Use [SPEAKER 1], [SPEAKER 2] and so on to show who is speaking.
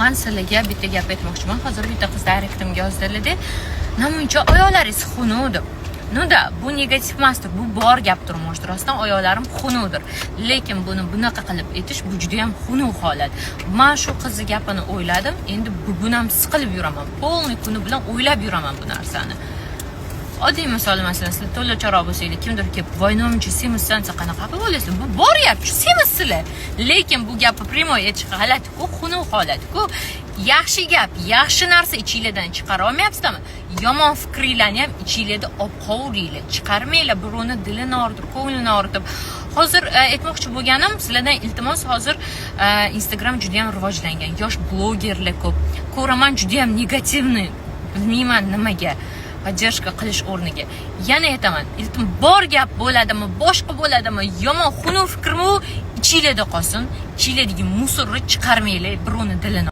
[SPEAKER 1] Men sizlarga bitta gap aytmoqchiman. Hozir bitta qiz direktimga yozdilar-da, "Namuncha oyoqlaringiz xunuk" deb. No-da, bu negativ emasdir, bu bor gapdir, mo'sh rostdan oyoqlarim xunukdir. Lekin buni bunaqa qilib aytish bu juda ham xunuk holat. Men shu qizni gapini o'yladim, endi bugun ham siqilib yuraman. Polni kuni bilan o'ylab yuraman bu narsani. Oddiy misol masalan, sizlar to'lacharoq bo'lsangiz, kimdir kelib, "Voy nomchi, semizsan, qanaqa qilib olasizlar?" Bu bor gap-ku, semizsizlar. Lekin bu gapni primoy aytish g'alati-ku, xunuk holat-ku. Yaxshi gap, yaxshi narsa ichingizdan chiqara olmayapsizmi? Yomon fikringlarni ham ichingizda olib qovuringlar. Chiqarmanglar, birovni dilini og'ritib, ko'nglini og'ritib. Hozir aytmoqchi bo'lganim, sizlardan iltimos, hozir Instagram juda ham rivojlangan. Yosh blogerlar ko'p. Ko'raman juda ham negativni, bilmayman nimaga. Поддержка qilish o'rniga. Yana aytaman, bor gap bo'ladimi, boshqa bo'ladimi, yomon xunuk fikrmi, ichingizda qolsin. Ichinglardagi musorni chiqarmanglar, birovni dilini